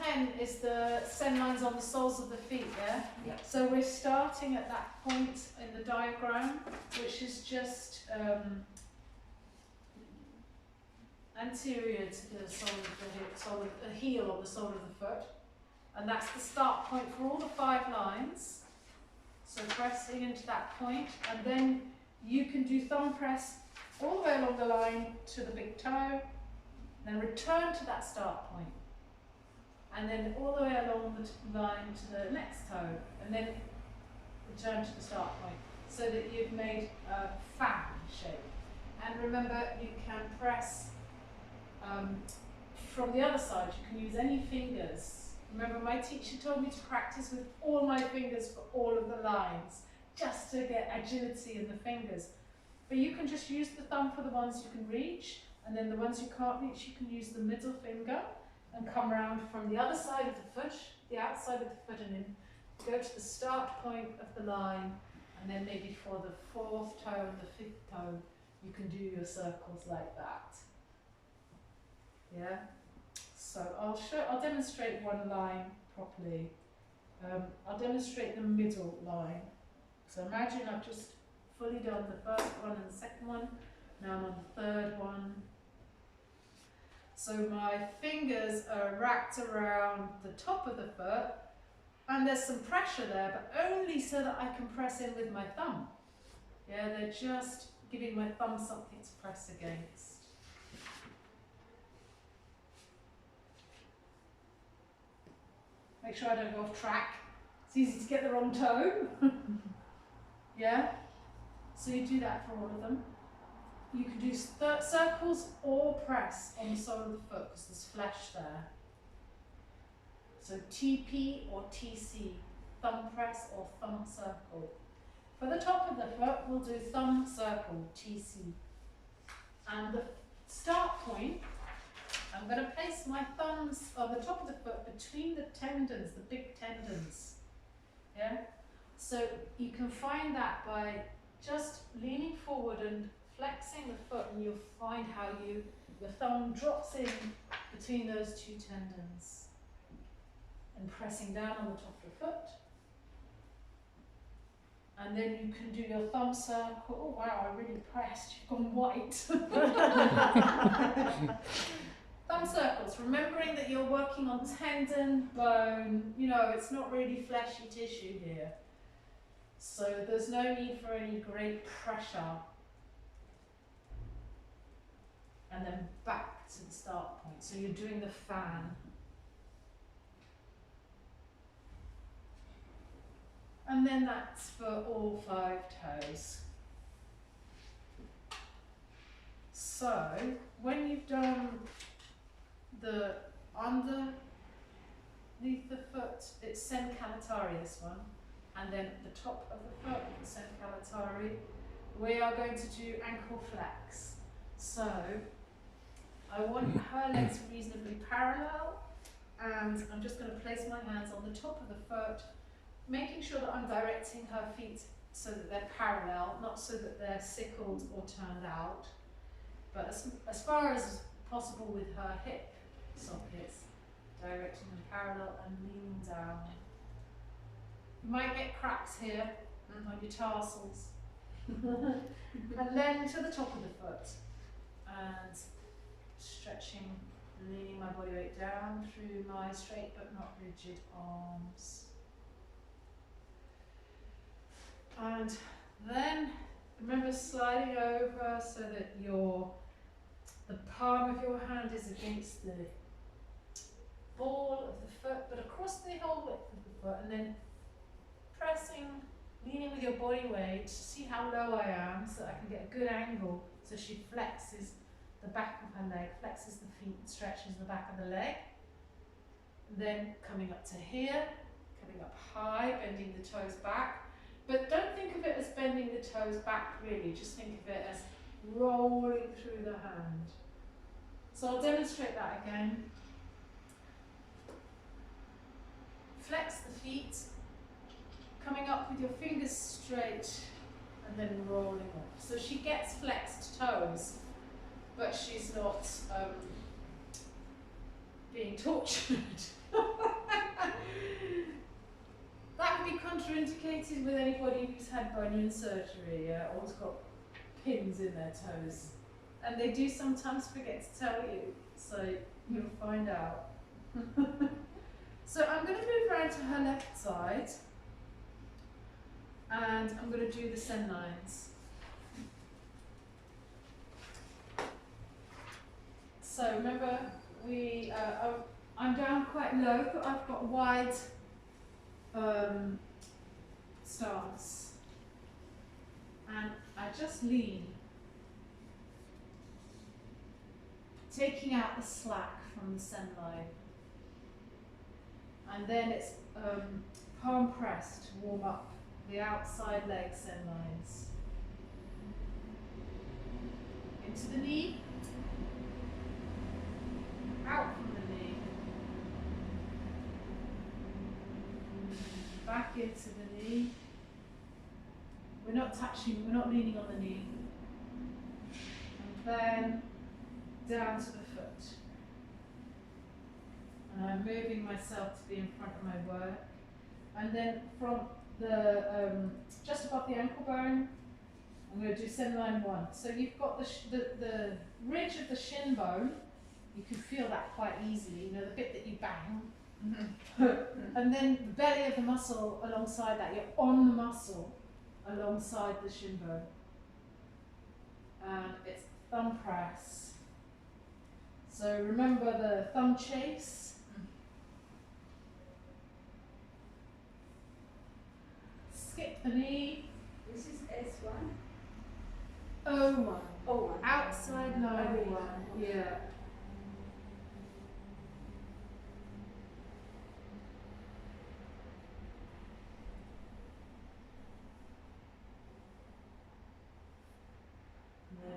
10 is the Sen lines on the soles of the feet, yeah? Yeah. So we're starting at that point in the diagram, which is just anterior to the sole of the hip, sole of the heel or the sole of the foot. And that's the start point for all the 5 lines. So pressing into that point, and then you can do thumb press all the way along the line to the big toe, then return to that start point, and then all the way along the line to the next toe, and then return to the start point, so that you've made a fan shape. And remember, you can press from the other side. You can use any fingers. Remember, my teacher told me to practice with all my fingers for all of the lines, just to get agility in the fingers. But you can just use the thumb for the ones you can reach, and then the ones you can't reach, you can use the middle finger and come around from the other side of the foot, the outside of the foot, and then go to the start point of the line, and then maybe for the 4th toe and the 5th toe, you can do your circles like that. Yeah? So I'll demonstrate one line properly. I'll demonstrate the middle line. So imagine I've just fully done the first one and the second one. Now I'm on the 3rd one. So my fingers are wrapped around the top of the foot, and there's some pressure there, but only so that I can press in with my thumb. Yeah, they're just giving my thumb something to press against. Make sure I don't go off track. It's easy to get the wrong toe. Yeah? So you do that for all of them. You can do circles or press on the sole of the foot because there's flesh there. So TP or TC, thumb press or thumb circle. For the top of the foot, we'll do thumb circle, TC. And the start point, I'm going to place my thumbs on the top of the foot between the tendons, the big tendons. Yeah? So you can find that by just leaning forward and flexing the foot, and you'll find how your thumb drops in between those 2 tendons and pressing down on the top of the foot. And then you can do your thumb circle. Oh wow, I really pressed, you've gone white. Thumb circles, remembering that you're working on tendon, bone, you know, it's not really fleshy tissue here. So there's no need for any great pressure. And then back to the start point. So you're doing the fan. And then that's for all 5 toes. So when you've done the underneath the foot, it's Sen Calatari, this one, and then the top of the foot, the Sen Calatari, we are going to do ankle flex. So I want her legs reasonably parallel, and I'm just going to place my hands on the top of the foot, making sure that I'm directing her feet so that they're parallel, not so that they're sickled or turned out, but as far as possible with her hip sockets, directing them parallel and leaning down. You might get cracks here on your tarsals. And then to the top of the foot, and stretching, leaning my body weight down through my straight but not rigid arms. And then remember sliding over so that the palm of your hand is against the ball of the foot, but across the whole width of the foot, and then pressing, leaning with your body weight to see how low I am so that I can get a good angle. So she flexes the back of her leg, flexes the feet and stretches the back of the leg. And then coming up to here, coming up high, bending the toes back. But don't think of it as bending the toes back really, just think of it as rolling through the hand. So I'll demonstrate that again. Flex the feet, coming up with your fingers straight and then rolling off. So she gets flexed toes, but she's not being tortured. contraindicated with anybody who's had bunion surgery, yeah, or has got pins in their toes. And they do sometimes forget to tell you, so you'll find out. So I'm going to move around to her left side, and I'm going to do the sen lines. So remember, I'm down quite low, but I've got wide stance, and I just lean, taking out the slack from the sen line, and then it's palm press to warm up the outside leg sen lines. Into the knee, out from the knee, back into the knee. We're not touching, we're not leaning on the knee. And then down to the foot. And I'm moving myself to be in front of my work. And then from the just above the ankle bone, I'm going to do sen line 1. So you've got the ridge of the shin bone. You can feel that quite easily, you know, the bit that you bang. And then the belly of the muscle alongside that, you're on the muscle alongside the shin bone. And it's thumb press. So remember the thumb chase. Skip the knee. This is S1. O1. O1. Outside line 1. Yeah.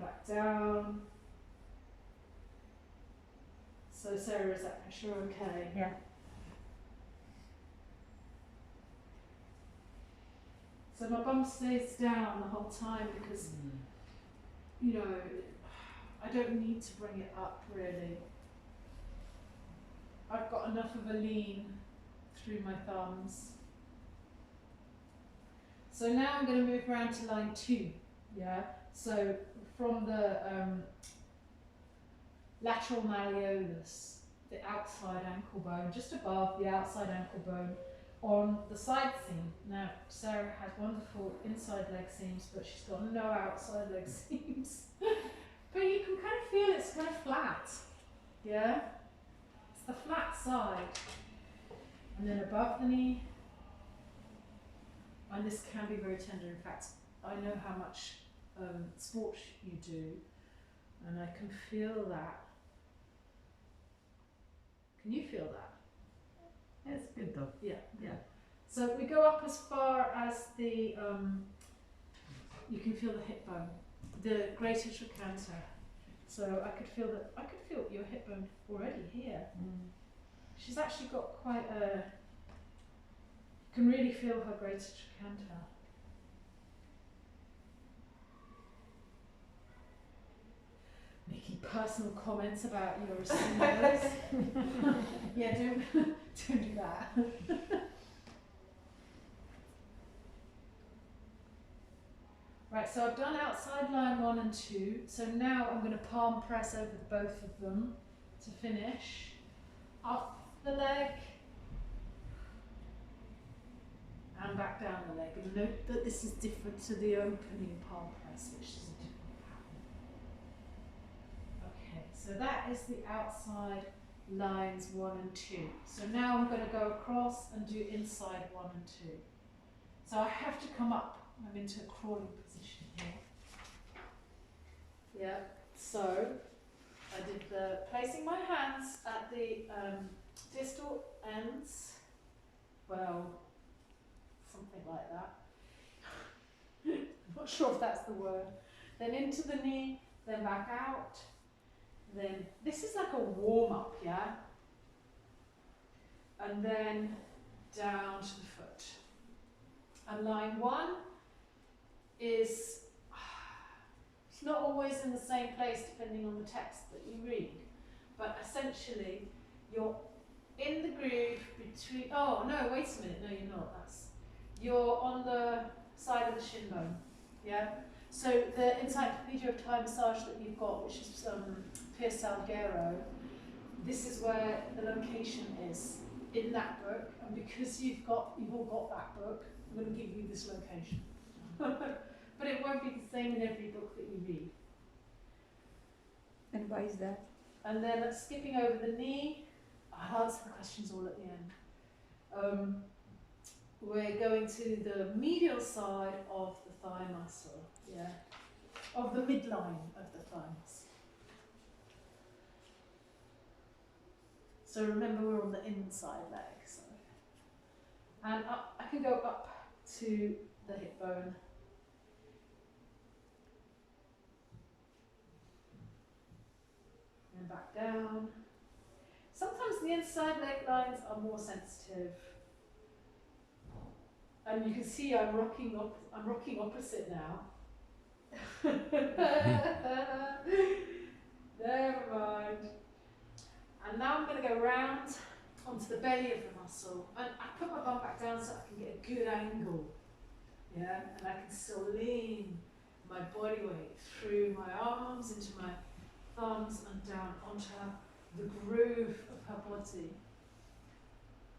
Back down. So Sarah, is that pressure okay? Yeah. So my bum stays down the whole time because, you know, I don't need to bring it up really. I've got enough of a lean through my thumbs. So now I'm going to move around to line 2, yeah? So from the lateral malleolus, the outside ankle bone, just above the outside ankle bone, on the side seam. Now, Sarah has wonderful inside leg seams, but she's got no outside leg seams. But you can kind of feel it's kind of flat, yeah? It's the flat side. And then above the knee, and this can be very tender. In fact, I know how much sport you do, and I can feel that. Can you feel that? It's good though. Yeah. Yeah. So we go up as far as the, you can feel the hip bone, the greater trochanter. So I could feel your hip bone already here. She's actually got quite a, you can really feel her greater trochanter. Making personal comments about your receivers. Yeah, don't do that. Right, so I've done outside line 1 and 2. So now I'm going to palm press over both of them to finish. Up the leg and back down the leg. And note that this is different to the opening palm press, which is a different pattern. Okay, so that is the outside lines 1 and 2. So now I'm going to go across and do inside 1 and 2. So I have to come up. I'm into a crawling position here. Yeah, so I did the placing my hands at the distal ends. Well, something like that. I'm not sure if that's the word. Then into the knee, then back out. Then this is like a warm up, yeah? And then down to the foot. And line 1 is, it's not always in the same place depending on the text that you read, but essentially you're in the groove between, oh no, wait a minute, no you're not, you're on the side of the shin bone, yeah? So the Encyclopedia of Thai Massage that you've got, which is Pierre Salguero, this is where the location is in that book, and because you've all got that book, I'm going to give you this location. But it won't be the same in every book that you read. And why is that? And then skipping over the knee, I'll answer the questions all at the end. We're going to the medial side of the thigh muscle, yeah, of the midline of the thigh muscle. So remember, we're on the inside leg. So. And up, I can go up to the hip bone. And back down. Sometimes the inside leg lines are more sensitive. And you can see I'm rocking opposite now. Never mind. And now I'm going to go round onto the belly of the muscle. And I put my bum back down so I can get a good angle. Yeah, and I can still lean my body weight through my arms, into my thumbs and down onto the groove of her body.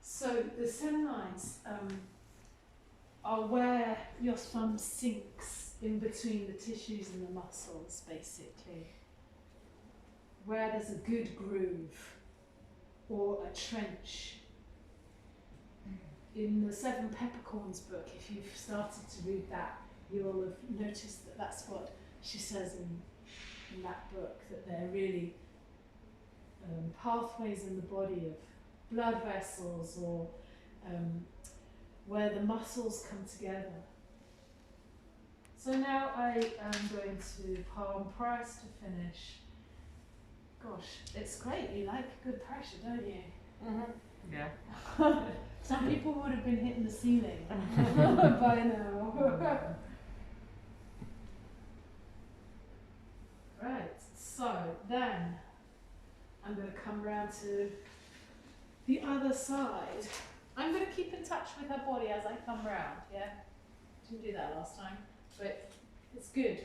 So the sen lines are where your thumb sinks in between the tissues and the muscles, basically. Where there's a good groove or a trench. In the Seven Peppercorns book, if you've started to read that, you will have noticed that that's what she says in that book, that they're really pathways in the body of blood vessels, or where the muscles come together. So now I am going to palm press to finish. Gosh, it's great. You like good pressure, don't you? Mm-hmm. Yeah. Some people would have been hitting the ceiling by now. Right, so then I'm going to come round to the other side. I'm going to keep in touch with her body as I come round, yeah? Didn't do that last time, but it's good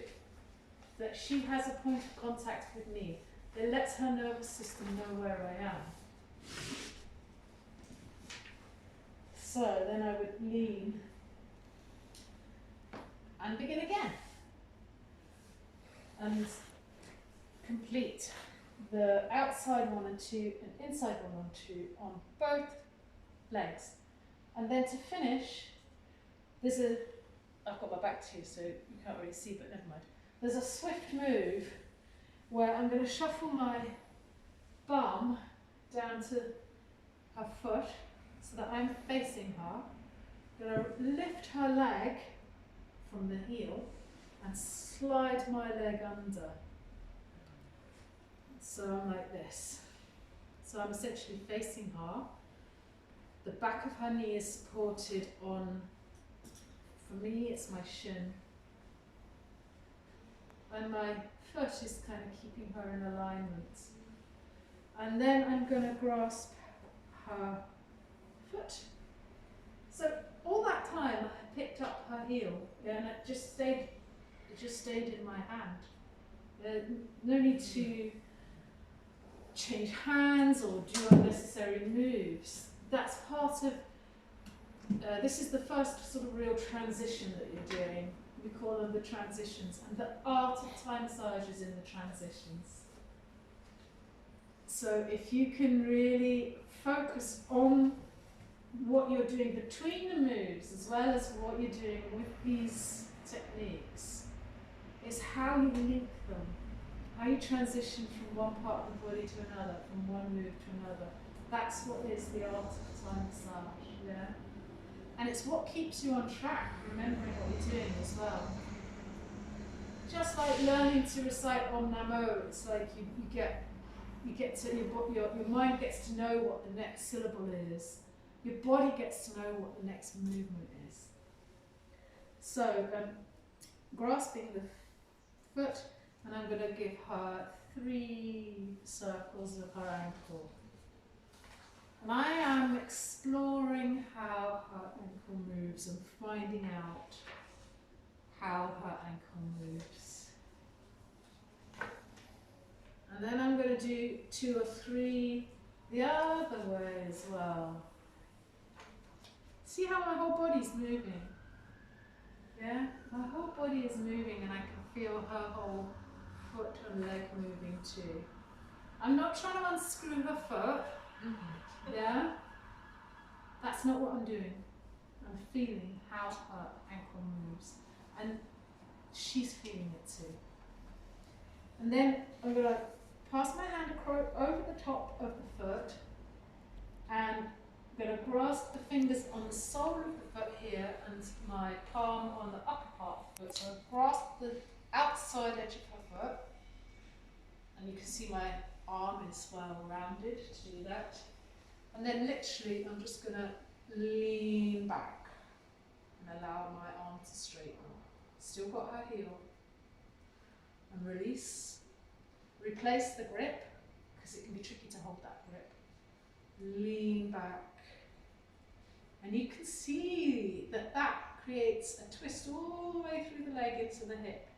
that she has a point of contact with me. It lets her nervous system know where I am. So then I would lean and begin again. And complete the outside 1 and 2 and inside 1 and 2 on both legs. And then to finish, I've got my back to you so you can't really see, but never mind. There's a swift move where I'm going to shuffle my bum down to her foot so that I'm facing her. I'm going to lift her leg from the heel and slide my leg under. So I'm like this. So I'm essentially facing her. The back of her knee is supported on, for me it's my shin. And my foot is kind of keeping her in alignment. And then I'm going to grasp her foot. So all that time I picked up her heel, yeah, and it just stayed in my hand. No need to change hands or do unnecessary moves. That's part of, this is the first sort of real transition that you're doing. We call them the transitions, and the art of Thai massage is in the transitions. So if you can really focus on what you're doing between the moves as well as what you're doing with these techniques, is how you link them, how you transition from one part of the body to another, from one move to another. That's what is the art of Thai massage, yeah? And it's what keeps you on track, remembering what you're doing as well. Just like learning to recite Om Namo, it's like you get to, your mind gets to know what the next syllable is. Your body gets to know what the next movement is. So, grasping the foot, and I'm going to give her 3 circles of her ankle. And I am exploring how her ankle moves. moves and finding out how her ankle moves. And then I'm going to do 2 or 3 the other way as well. See how my whole body's moving? Yeah? My whole body is moving and I can feel her whole foot and leg moving too. I'm not trying to unscrew her foot. Yeah? That's not what I'm doing. I'm feeling how her ankle moves. And she's feeling it too. And then I'm going to pass my hand over the top of the foot and I'm going to grasp the fingers on the sole of the foot here and my palm on the upper part of the foot. So I grasp the outside edge of her foot and you can see my arm is well rounded to do that. And then literally I'm just going to lean back and allow my arm to straighten. Still got her heel. And release. Replace the grip, because it can be tricky to hold that grip. Lean back. And you can see that that creates a twist all the way through the leg into the hip.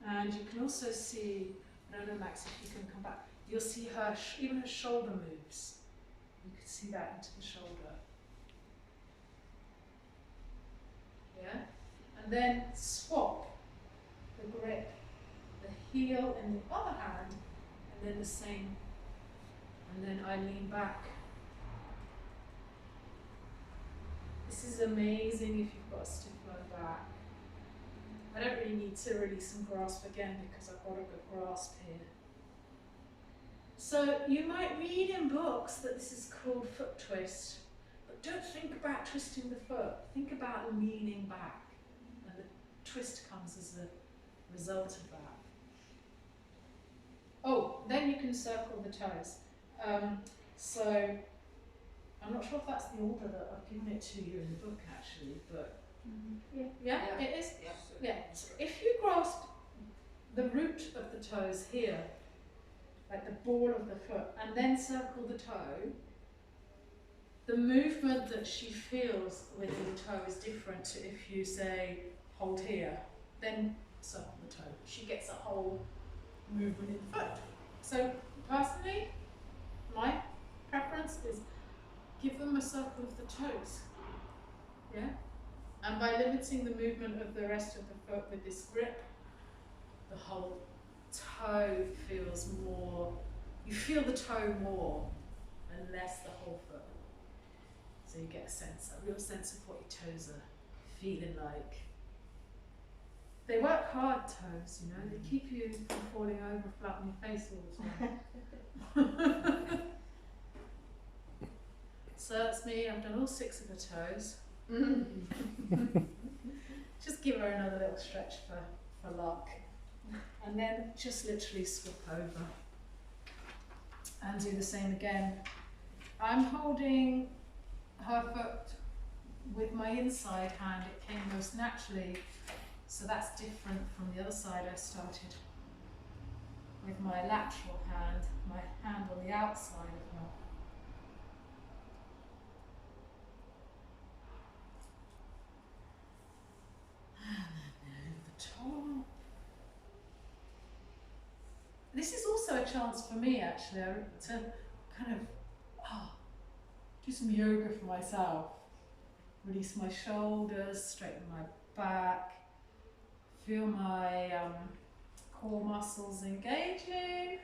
And you can also see, I don't know Max if you can come back, you'll see her, even her shoulder moves. You can see that into the shoulder. Yeah? And then swap the grip, the heel in the other hand, and then the same. And then I lean back. This is amazing if you've got a stiff low back. I don't really need to release and grasp again because I've got a good grasp here. So you might read in books that this is called foot twist, but don't think about twisting the foot. Think about leaning back, and the twist comes as a result of that. Oh, then you can circle the toes. So I'm not sure if that's the order that I've given it to you in the book actually, but yeah, it is. Yeah. So if you grasp the root of the toes here, like the ball of the foot, and then circle the toe, the movement that she feels with the toe is different to if you say hold here, then circle the toe. She gets a whole movement in the foot. So personally, my preference is give them a circle of the toes. Yeah? And by limiting the movement of the rest of the foot with this grip, the whole toe feels more, you feel the toe more and less the whole foot. So you get a sense, a real sense of what your toes are feeling like. They work hard, toes, you know, they keep you from falling over flat on your face all the time. So that's me, I've done all 6 of her toes. Just give her another little stretch for luck. And then just literally swap over and do the same again. I'm holding her foot with my inside hand, it came most naturally, so that's different from the other side I started with my lateral hand, my hand on the outside of her. And then over the top. This is also a chance for me actually to kind of do some yoga for myself. Release my shoulders, straighten my back, feel my core muscles engaging.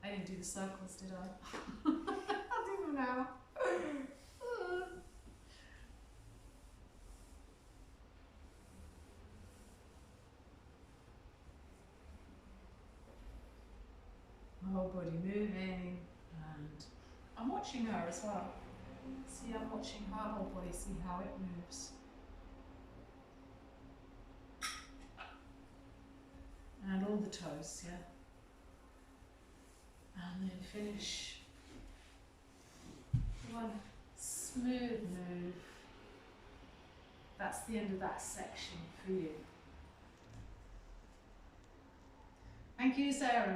I didn't do the circles, did I? I'll do them now. My whole body moving, and I'm watching her as well. See, I'm watching her whole body, see how it moves. And all the toes, yeah. And then finish one smooth move. That's the end of that section for you. Thank you, Sarah.